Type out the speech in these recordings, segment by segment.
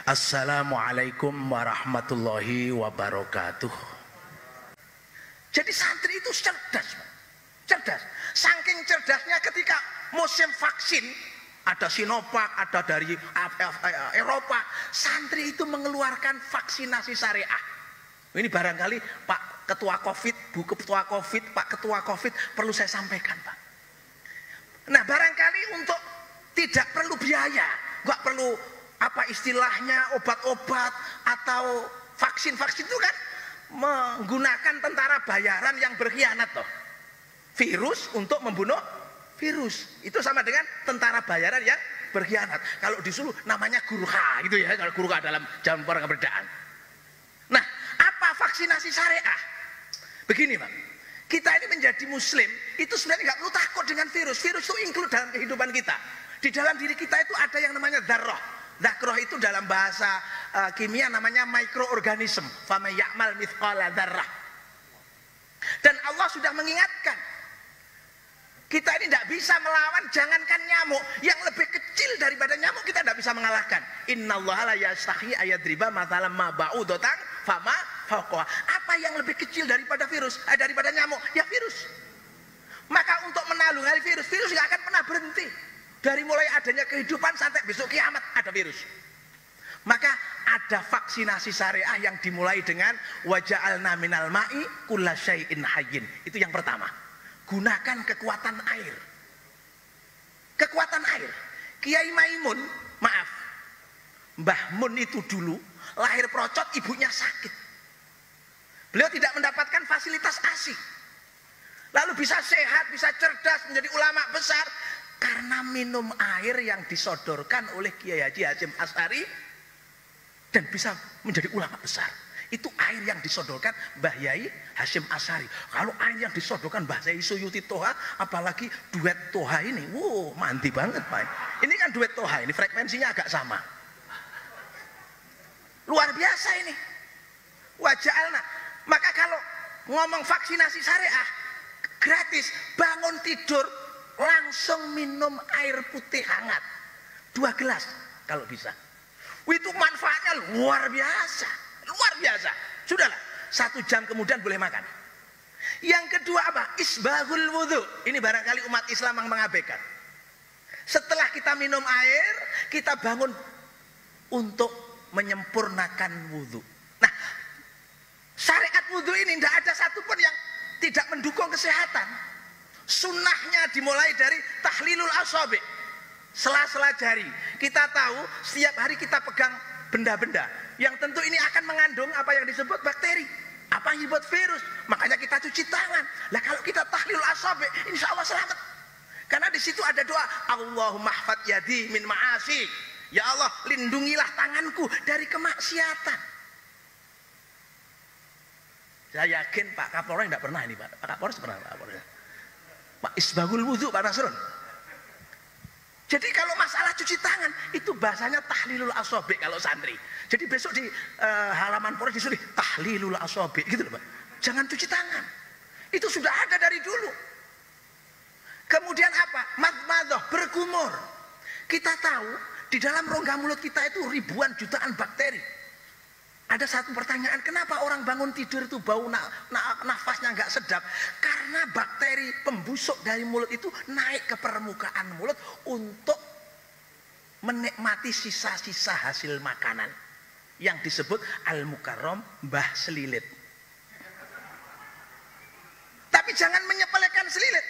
Assalamualaikum warahmatullahi wabarakatuh. Jadi santri itu cerdas, cerdas. Saking cerdasnya ketika musim vaksin, ada Sinovac, ada dari Eropa, santri itu mengeluarkan vaksinasi syariah. Ini barangkali Pak Ketua Covid, Bu Ketua Covid, Pak Ketua Covid perlu saya sampaikan, Pak. Nah, barangkali untuk tidak perlu biaya, nggak perlu apa istilahnya obat-obat atau vaksin-vaksin itu kan menggunakan tentara bayaran yang berkhianat toh. Virus untuk membunuh virus. Itu sama dengan tentara bayaran yang berkhianat. Kalau disuruh namanya Gurkha gitu ya, kalau Gurkha dalam zaman perang kemerdekaan. Nah, apa vaksinasi syariah? Begini, Pak. Kita ini menjadi muslim itu sebenarnya nggak perlu takut dengan virus. Virus itu include dalam kehidupan kita. Di dalam diri kita itu ada yang namanya dzarrah. Dzarrah itu dalam bahasa kimia namanya mikroorganisme. Faman ya'mal mithqala dzarrah. Dan Allah sudah mengingatkan, kita ini tidak bisa melawan, jangankan nyamuk, yang lebih kecil daripada nyamuk kita tidak bisa mengalahkan. Innallaha la yastahi ayadriba mathalan ma ba'udatan fama fawqaha. Apa yang lebih kecil daripada virus, daripada nyamuk? Ya virus. Maka untuk menanggulangi virus, virus nggak akan pernah berhenti. Dari mulai adanya kehidupan sampai besok kiamat ada virus. Maka ada vaksinasi syariah yang dimulai dengan waja'alna minal ma'i kulla syai'in hayyin. Itu yang pertama. Gunakan kekuatan air. Kekuatan air. Kiai Maimun, maaf, Mbah Mun itu dulu lahir procot, ibunya sakit. Beliau tidak mendapatkan fasilitas ASI. Lalu bisa sehat, bisa cerdas, menjadi ulama besar karena minum air yang disodorkan oleh Kiai Haji Hasyim Asy'ari dan bisa menjadi ulama besar. Itu air yang disodorkan Mbah Yai Hasyim Asy'ari. Kalau air yang disodorkan Mbah Yai Suyuti Toha, apalagi duet Toha ini, wow, mandi banget, Pak. Ini kan duet Toha, ini frekuensinya agak sama. Luar biasa ini. Waja'alna. Maka kalau ngomong vaksinasi syariah gratis, bangun tidur langsung minum air putih hangat 2 gelas kalau bisa. Itu manfaatnya luar biasa, luar biasa. Sudahlah, 1 jam kemudian boleh makan. Yang kedua apa? Isbahul wudhu. Ini barangkali umat Islam yang mengabaikan. Setelah kita minum air, kita bangun untuk menyempurnakan wudhu. Nah, syariat wudhu ini tidak ada satupun yang tidak mendukung kesehatan. Sunnahnya dimulai dari tahlilul asabi, sela-sela jari. Kita tahu setiap hari kita pegang benda-benda yang tentu ini akan mengandung apa yang disebut bakteri, apa yang disebut virus. Makanya kita cuci tangan. Lah kalau kita tahlilul asabi, insya Allah selamat. Karena di situ ada doa, Allahumma hfad yadi min ma'asi. Ya Allah, lindungilah tanganku dari kemaksiatan. Saya yakin Pak Kapolres tidak pernah ini, Pak. Pak Kapolres pernah, Pak Kapolres. Pak Isbahul wudhu, Pak Nasrun. Jadi kalau masalah cuci tangan itu bahasanya tahlilul asabi kalau santri. Jadi besok di halaman Polres disuruh tahlilul asabi gitu loh, Pak. Jangan cuci tangan. Itu sudah ada dari dulu. Kemudian apa? Madmadah, berkumur. Kita tahu di dalam rongga mulut kita itu ribuan jutaan bakteri. Ada satu pertanyaan, kenapa orang bangun tidur itu bau nafasnya nggak sedap? Karena bakteri pembusuk dari mulut itu naik ke permukaan mulut untuk menikmati sisa-sisa hasil makanan yang disebut al-mukarram, mbah selilit. Tapi jangan menyepelekan selilit.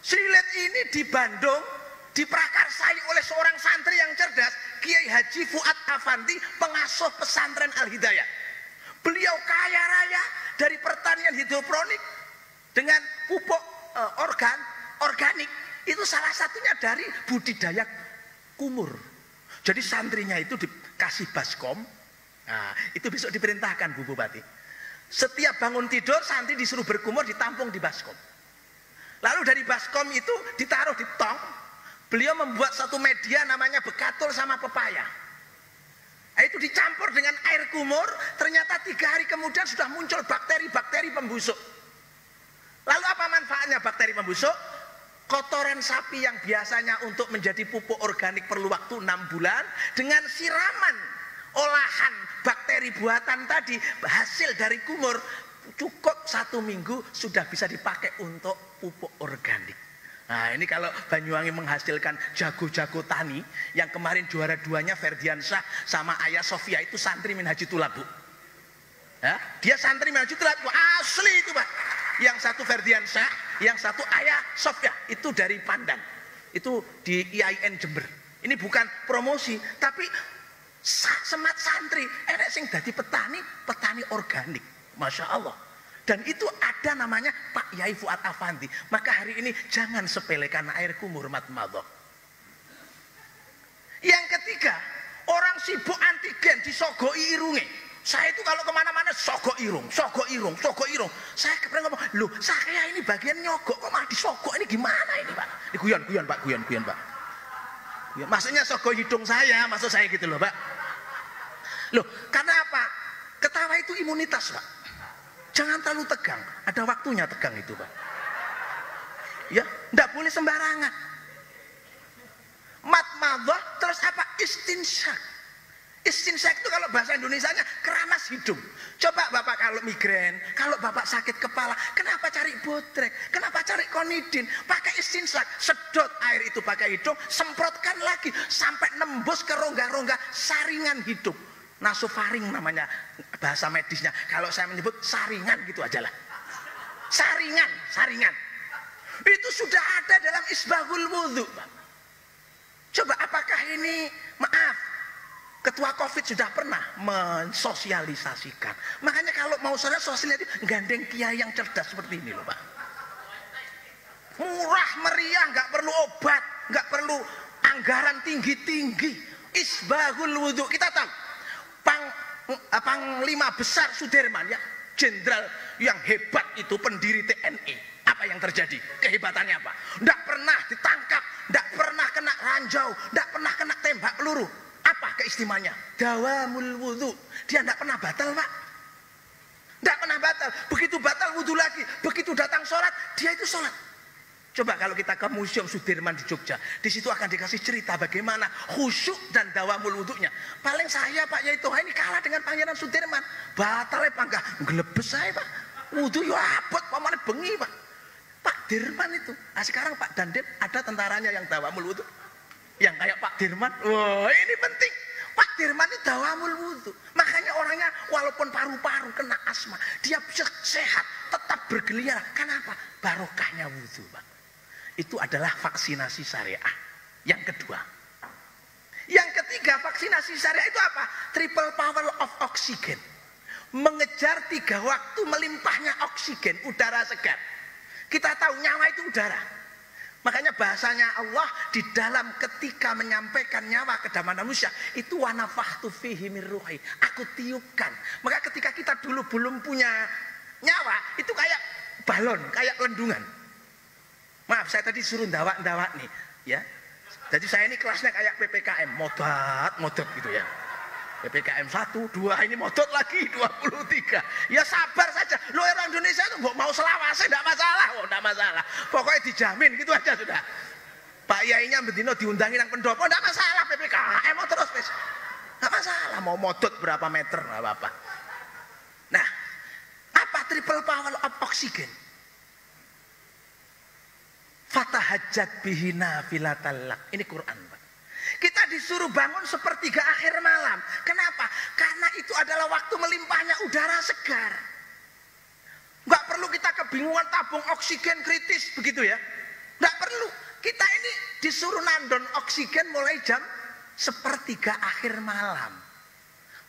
Selilit ini di Bandung diprakarsai oleh seorang santri yang cerdas, Kiai Haji Fuad Afandi, pengasuh pesantren Al-Hidayah. Beliau kaya raya dari pertanian hidroponik dengan pupuk organik. Itu salah satunya dari budidaya kumur. Jadi santrinya itu dikasih baskom. Nah, itu besok diperintahkan Bu Bupati. Setiap bangun tidur santri disuruh berkumur, ditampung di baskom. Lalu dari baskom itu ditaruh di tong. Beliau membuat satu media namanya bekatul sama pepaya. Nah, itu dicampur dengan air kumur, ternyata 3 hari kemudian sudah muncul bakteri-bakteri pembusuk. Lalu apa manfaatnya bakteri pembusuk? Kotoran sapi yang biasanya untuk menjadi pupuk organik perlu waktu 6 bulan, dengan siraman olahan bakteri buatan tadi, hasil dari kumur, cukup 1 minggu sudah bisa dipakai untuk pupuk organik. Nah ini kalau Banyuwangi menghasilkan jago-jago tani, yang kemarin juara 2-nya Ferdiansyah sama Ayah Sofia itu santri Minhaji Tulabu. Ya, dia santri Minhaji Tulabu asli itu Pak. Yang satu Ferdiansyah, yang satu Ayah Sofia itu dari Pandan. Itu di IAIN Jember. Ini bukan promosi, tapi semat santri, enek sing dadi petani, petani organik. Masya Allah. Dan itu ada namanya Pak Yai Fuad Afandi. Maka hari ini jangan sepelekan air kumur matmadhah. Yang ketiga, orang sibuk antigen disogoi irunge. Saya itu kalau kemana-mana sogok irung. Saya pernah ngomong, loh saya ini bagian nyogok kok malah disogok, ini gimana ini Pak? Ini guyon Pak. Ya, maksudnya sogok hidung saya, maksud saya gitu loh Pak. Loh, karena apa? Ketawa itu imunitas Pak. Jangan terlalu tegang, ada waktunya tegang itu Pak. Ya, enggak boleh sembarangan. Matmadhah terus apa? Istinsyak. Istinsyak itu kalau bahasa Indonesianya keramas hidung. Coba Bapak kalau migrain, kalau Bapak sakit kepala, kenapa cari botrek? Kenapa cari konidin? Pakai istinsyak, sedot air itu pakai hidung, semprotkan lagi sampai nembus ke rongga-rongga saringan hidung. Nasofaring namanya bahasa medisnya. Kalau saya menyebut saringan gitu aja lah. Saringan. Itu sudah ada dalam isbahul wudhu. Coba apakah ini, maaf, Ketua Covid sudah pernah mensosialisasikan. Makanya kalau mau sosialisasi, gandeng kiai yang cerdas seperti ini loh Pak. Murah meriah, nggak perlu obat, nggak perlu anggaran tinggi-tinggi. Isbahul wudhu, kita tahu. Panglima besar Sudirman ya, jenderal yang hebat itu, pendiri TNI. Apa yang terjadi? Kehebatannya apa? Tidak pernah ditangkap, tidak pernah kena ranjau, tidak pernah kena tembak peluru. Apa keistimewaannya? Dawamul wudhu. Dia tidak pernah batal Pak. Tidak pernah batal. Begitu batal wudhu lagi, begitu datang sholat, dia itu sholat. Coba kalau kita ke Museum Sudirman di Jogja, di situ akan dikasih cerita bagaimana khusyuk dan dawamul wudhunya. Paling saya Pak Yai Toha ini kalah dengan Pangeran Sudirman. Batalnya panggah ngelebes saya Pak. Wudhu ya abot, pamane bengi Pak. Pak Dirman itu. Nah sekarang Pak Dandim ada tentaranya yang dawamul wudhu. Yang kayak Pak Dirman. Wah ini penting. Pak Dirman itu dawamul wudhu. Makanya orangnya walaupun paru-paru kena asma, dia bisa sehat, tetap bergeliat. Kenapa? Barokahnya wudhu Pak. Itu adalah vaksinasi syariah. Yang kedua. Yang ketiga, vaksinasi syariah itu apa? Triple power of oxygen. Mengejar 3 waktu melimpahnya oksigen, udara segar. Kita tahu nyawa itu udara. Makanya bahasanya Allah di dalam ketika menyampaikan nyawa ke dalam manusia itu wa nafakhtu fihi min ruhi. Aku tiupkan. Maka ketika kita dulu belum punya nyawa, itu kayak balon, kayak lendungan. Maaf, saya tadi suruh ndawak nih, ya. Jadi saya ini kelasnya kayak PPKM, modot gitu ya. PPKM 1, 2, ini modot lagi 23. Ya sabar saja. Lo orang Indonesia itu mau selawase enggak masalah, enggak masalah. Pokoknya dijamin gitu aja sudah. Pak Yainya bendino diundangi nang pendopo enggak masalah PPKM mau terus wis. Enggak masalah mau modot berapa meter enggak apa-apa. Nah, apa triple power of oxygen? Fatahajjat bihi nafilatal lak. Ini Quran, Pak. Kita disuruh bangun sepertiga akhir malam. Kenapa? Karena itu adalah waktu melimpahnya udara segar. Nggak perlu kita kebingungan tabung oksigen kritis begitu ya. Nggak perlu. Kita ini disuruh nandon oksigen mulai jam sepertiga akhir malam.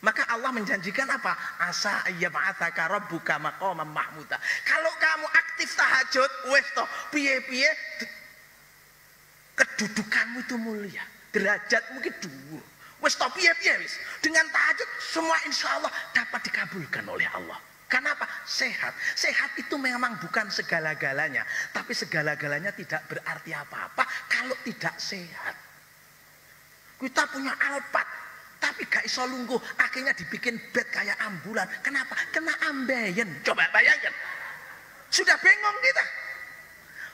Maka Allah menjanjikan apa? Asa ayyab'atsaka rabbuka maqaman mahmuda. Kalau kamu aktif tahajud, wes toh piye-piye kedudukanmu itu mulia, derajatmu itu dhuwur. Wes toh piye-piye wis. Dengan tahajud semua insyaallah dapat dikabulkan oleh Allah. Kenapa? Sehat. Sehat itu memang bukan segala-galanya, tapi segala-galanya tidak berarti apa-apa kalau tidak sehat. Kita punya Alphard, tapi gak iso lungguh, akhirnya dibikin bed kayak ambulan. Kenapa? Kena ambeien. Coba bayangkan. Sudah bingung kita.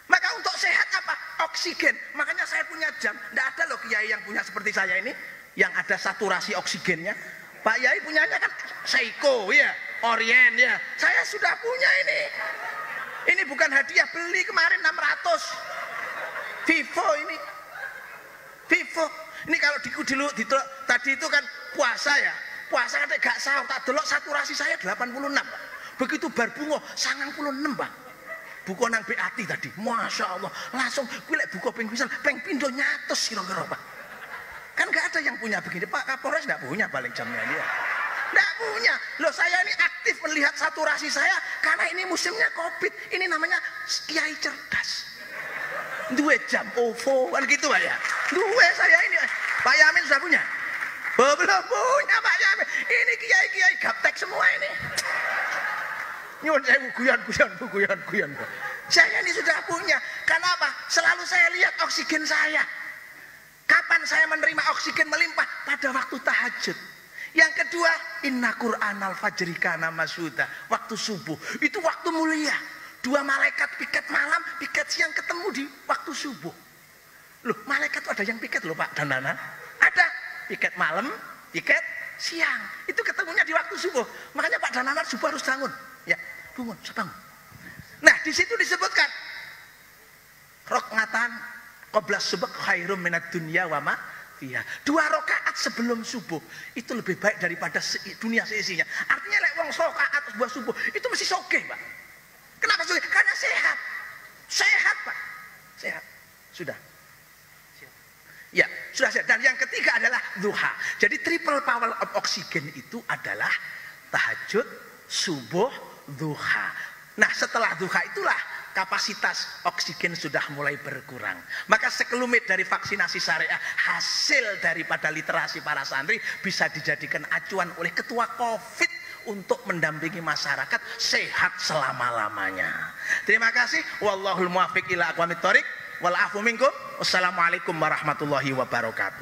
Maka untuk sehat apa? Oksigen. Makanya saya punya jam. Tidak ada loh kiai yang punya seperti saya ini, yang ada saturasi oksigennya. Pak Yai punyanya kan Seiko ya, Orient ya. Saya sudah punya ini. Ini bukan hadiah, beli kemarin 600. Vivo ini. Vivo. Ini kalau tadi itu kan puasa ya. Puasa kan gak sahur, tak delok saturasi saya 86, Pak. Begitu bar bunga 96, Pak. Buku nang BAT tadi. Masya Allah, langsung kuwi lek buka ping pisan, ping pindho nyatus kira-kira, Pak. Kan gak ada yang punya begini. Pak Kapolres gak punya paling jamnya dia. Gak punya. Loh, saya ini aktif melihat saturasi saya karena ini musimnya Covid. Ini namanya kiai cerdas. Dua jam OVO kan gitu, Pak ya. Dua saya ini. Pak Yamin sudah punya? Belum punya Pak Yamin. Ini kiai-kiai gaptek semua ini. Nyuwun saya guyon. Saya ini sudah punya. Kenapa? Selalu saya lihat oksigen saya. Kapan saya menerima oksigen melimpah? Pada waktu tahajud. Yang kedua, inna Qur'anal fajri kana mashuda. Waktu subuh. Itu waktu mulia. Dua malaikat piket malam, piket siang ketemu di waktu subuh. Loh, malaikat ada yang piket loh Pak dan Nana. Ada piket malam, piket siang. Itu ketemunya di waktu subuh. Makanya Pak dan Nana subuh harus bangun. Ya, bangun, bangun. Nah, di situ disebutkan rokatan qoblas subuh khairum minad dunya wa ma fiha. 2 rakaat sebelum subuh itu lebih baik daripada dunia seisinya. Artinya lek wong rakaat sebuah subuh itu mesti sogeh, Pak. Kenapa sogeh? Karena sehat. Sehat, Pak. Sehat. Sudah. Ya, sudah sehat. Dan yang ketiga adalah duha. Jadi triple power of oxygen itu adalah tahajud, subuh, duha. Nah, setelah duha itulah kapasitas oksigen sudah mulai berkurang. Maka sekelumit dari vaksinasi syariah, hasil daripada literasi para santri bisa dijadikan acuan oleh ketua Covid untuk mendampingi masyarakat sehat selama-lamanya. Terima kasih. Wallahul muwaffiq ila aqwamit thoriq wal afu minkum. Wassalamualaikum warahmatullahi wabarakatuh.